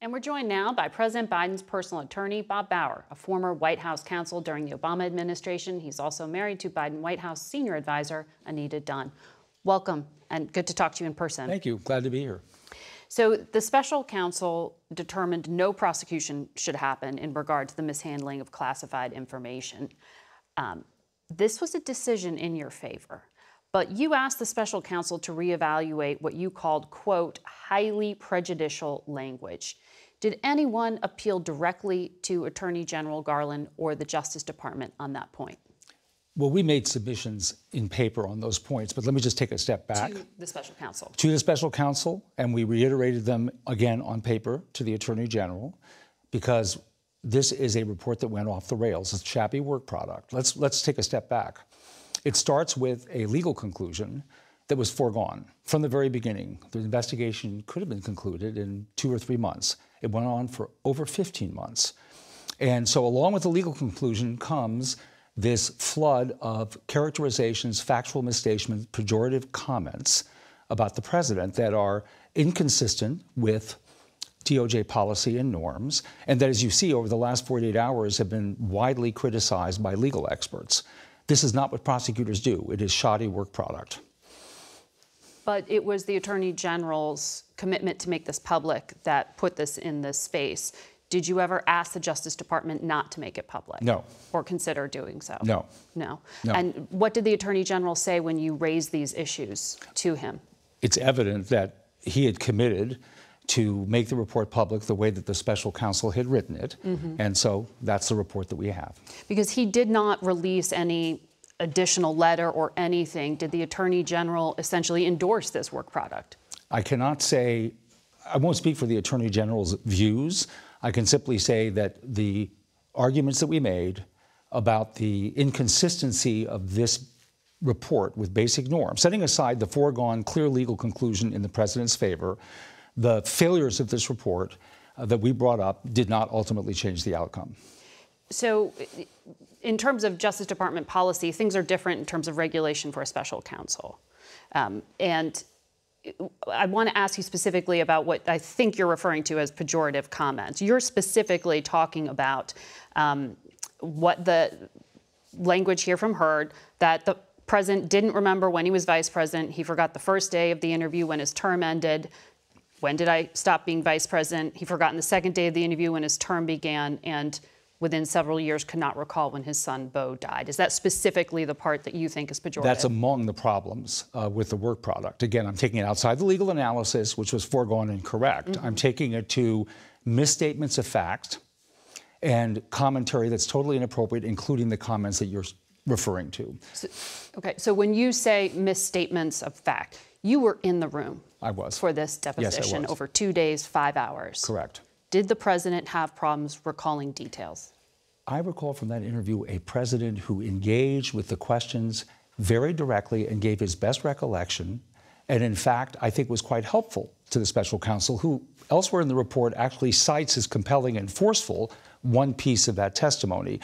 And we're joined now by President Biden's personal attorney, Bob Bauer, a former White House counsel during the Obama administration. He's also married to Biden White House senior advisor, Anita Dunn. Welcome, and good to talk to you in person. Thank you. Glad to be here. So the special counsel determined no prosecution should happen in regard to the mishandling of classified information. This was a decision in your favor, but you asked the special counsel to reevaluate what you called, quote, highly prejudicial language. Did anyone appeal directly to Attorney General Garland or the Justice Department on that point? Well, we made submissions in paper on those points, but let me just take a step back. To the special counsel. To the special counsel, and we reiterated them again on paper to the Attorney General, because this is a report that went off the rails. It's a shabby work product. Let's take a step back. It starts with a legal conclusion that was foregone from the very beginning. The investigation could have been concluded in 2 or 3 months. It went on for over 15 months. And so along with the legal conclusion comes this flood of characterizations, factual misstatements, pejorative comments about the president that are inconsistent with DOJ policy and norms, and that, as you see, over the last 48 hours have been widely criticized by legal experts. This is not what prosecutors do. It is shoddy work product. But it was the Attorney General's commitment to make this public that put this in this space. Did you ever ask the Justice Department not to make it public? No. Or consider doing so? No. No. No. And what did the Attorney General say when you raised these issues to him? It's evident that he had committed to make the report public the way that the special counsel had written it. And so that's the report that we have. Because he did not release any additional letter or anything. Did the Attorney General essentially endorse this work product? I cannot say, I won't speak for the Attorney General's views. I can simply say that the arguments that we made about the inconsistency of this report with basic norms, setting aside the foregone clear legal conclusion in the president's favor, the failures of this report that we brought up did not ultimately change the outcome. So in terms of Justice Department policy, things are different in terms of regulation for a special counsel. And I want to ask you specifically about what I think you're referring to as pejorative comments. You're specifically talking about what the language here from Hur, that the president didn't remember when he was vice president. He forgot the first day of the interview when his term ended. When did I stop being vice president? He forgot the second day of the interview when his term began, and within several years could not recall when his son, Beau, died. Is that specifically the part that you think is pejorative? That's among the problems with the work product. Again, I'm taking it outside the legal analysis, which was foregone and correct. I'm taking it to misstatements of fact and commentary that's totally inappropriate, including the comments that you're referring to. So when you say misstatements of fact, you were in the room. I was. For this deposition. Yes, I was. Over 2 days, 5 hours. Correct. Did the president have problems recalling details? I recall from that interview a president who engaged with the questions very directly and gave his best recollection, and in fact, I think was quite helpful to the special counsel, who elsewhere in the report actually cites as compelling and forceful one piece of that testimony.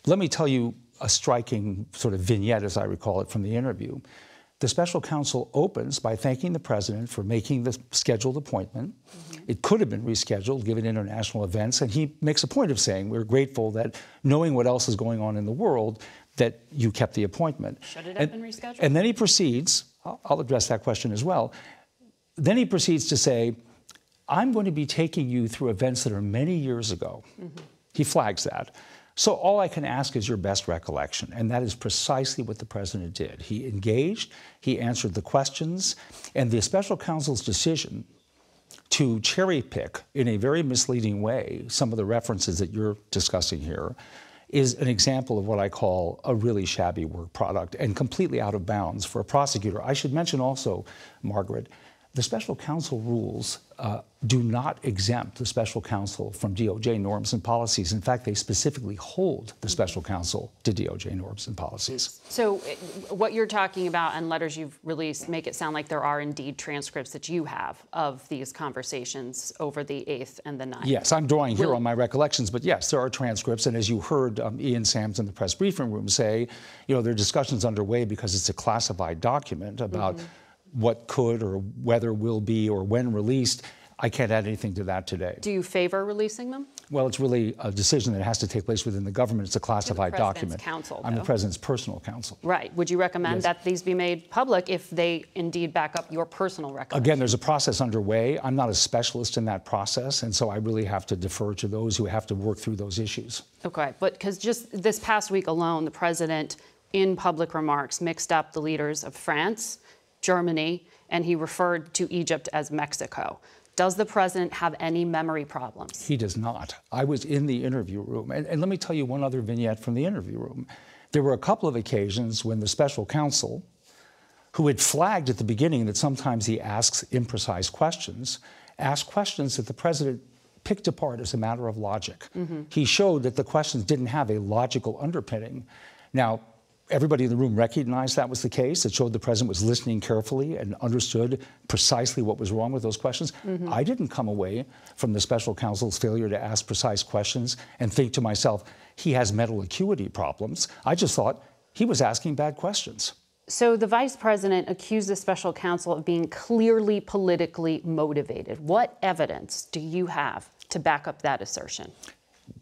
Let me tell you a striking sort of vignette, as I recall it, from the interview. The special counsel opens by thanking the president for making the scheduled appointment. It could have been rescheduled given international events, and he makes a point of saying, we're grateful that knowing what else is going on in the world, that you kept the appointment. Should it have been rescheduled? And then he proceeds, I'll address that question as well, then he proceeds to say, I'm going to be taking you through events that are many years ago. He flags that. So all I can ask is your best recollection, and that is precisely what the president did. He engaged, he answered the questions, and the special counsel's decision to cherry pick in a very misleading way some of the references that you're discussing here is an example of what I call a really shabby work product and completely out of bounds for a prosecutor. I should mention also, Margaret, the special counsel rules do not exempt the special counsel from DOJ norms and policies. In fact, they specifically hold the special counsel to DOJ norms and policies. So what you're talking about and letters you've released make it sound like there are indeed transcripts that you have of these conversations over the 8th and the 9th. Yes, I'm drawing here on my recollections, but yes, there are transcripts. And as you heard Ian Sams in the press briefing room say, you know, there are discussions underway because it's a classified document about what could or whether will be or when released. I can't add anything to that today. Do you favor releasing them? Well, it's really a decision that has to take place within the government. It's a classified document. Counsel, I'm the president's personal counsel. Right. Would you recommend that these be made public if they indeed back up your personal recollection? Again, there's a process underway. I'm not a specialist in that process, and so I really have to defer to those who have to work through those issues. Okay, but because just this past week alone, the president, in public remarks, mixed up the leaders of France, Germany, and he referred to Egypt as Mexico. Does the president have any memory problems? He does not. I was in the interview room. And let me tell you one other vignette from the interview room. There were a couple of occasions when the special counsel, who had flagged at the beginning that sometimes he asks imprecise questions, asked questions that the president picked apart as a matter of logic. He showed that the questions didn't have a logical underpinning. Now, everybody in the room recognized that was the case. It showed the president was listening carefully and understood precisely what was wrong with those questions. I didn't come away from the special counsel's failure to ask precise questions and think to myself, he has mental acuity problems. I just thought he was asking bad questions. So the vice president accused the special counsel of being clearly politically motivated. What evidence do you have to back up that assertion?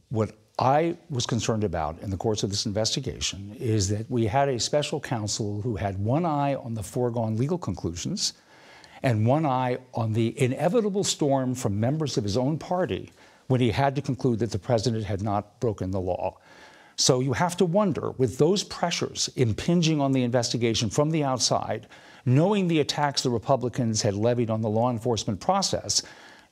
What I was concerned about in the course of this investigation is that we had a special counsel who had one eye on the foregone legal conclusions and one eye on the inevitable storm from members of his own party when he had to conclude that the president had not broken the law. So you have to wonder, with those pressures impinging on the investigation from the outside, knowing the attacks the Republicans had levied on the law enforcement process,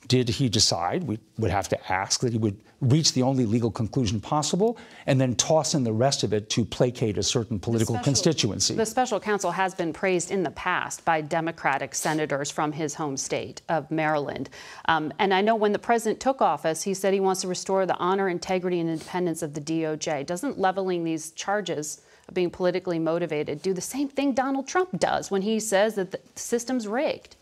did he decide, we would have to ask, that he would reach the only legal conclusion possible and then toss in the rest of it to placate a certain political constituency? The special counsel has been praised in the past by Democratic senators from his home state of Maryland. And I know when the president took office, he said he wants to restore the honor, integrity, and independence of the DOJ. Doesn't leveling these charges of being politically motivated do the same thing Donald Trump does when he says that the system's rigged?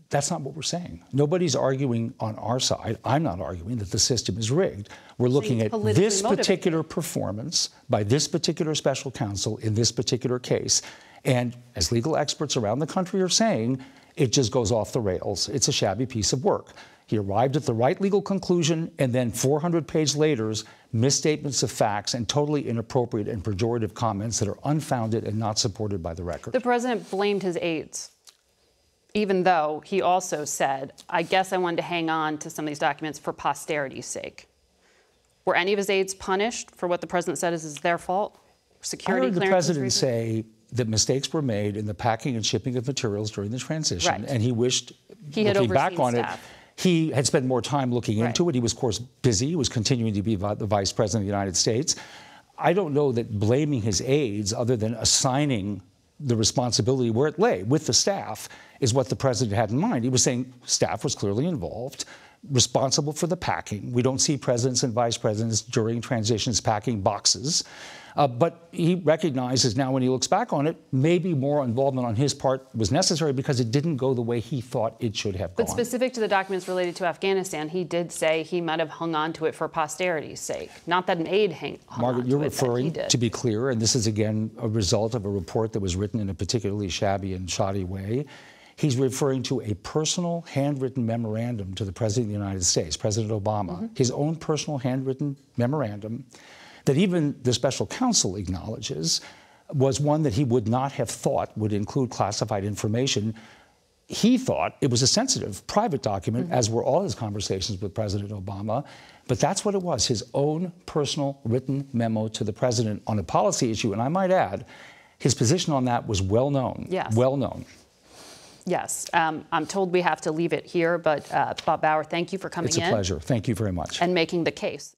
That's not what we're saying. Nobody's arguing on our side. I'm not arguing that the system is rigged. We're looking at this particular performance by this particular special counsel in this particular case. And as legal experts around the country are saying, it just goes off the rails. It's a shabby piece of work. He arrived at the right legal conclusion, and then 400 pages later, misstatements of facts and totally inappropriate and pejorative comments that are unfounded and not supported by the record. The president blamed his aides, even though he also said, I guess I wanted to hang on to some of these documents for posterity's sake. Were any of his aides punished for what the president said is their fault? Security clearances? I heard the president say that mistakes were made in the packing and shipping of materials during the transition, and he wished, looking back on it, he had spent more time looking into it. He was, of course, busy. He was continuing to be the vice president of the United States. I don't know that blaming his aides, other than assigning the responsibility where it lay, with the staff, is what the president had in mind. He was saying staff was clearly involved, responsible for the packing. We don't see presidents and vice presidents during transitions packing boxes. But he recognizes now, when he looks back on it, maybe more involvement on his part was necessary because it didn't go the way he thought it should have gone. But specific to the documents related to Afghanistan, he did say he might have hung on to it for posterity's sake. Not that an aide hung Margaret, on to you're it, referring, to be clear, and this is again a result of a report that was written in a particularly shabby and shoddy way. He's referring to a personal handwritten memorandum to the President of the United States, President Obama, his own personal handwritten memorandum that even the special counsel acknowledges was one that he would not have thought would include classified information. He thought it was a sensitive, private document, as were all his conversations with President Obama. But that's what it was, his own personal written memo to the president on a policy issue. And I might add, his position on that was well known. Yes. Well known. Yes. I'm told we have to leave it here, but Bob Bauer, thank you for coming in. It's a pleasure. Thank you very much. And making the case.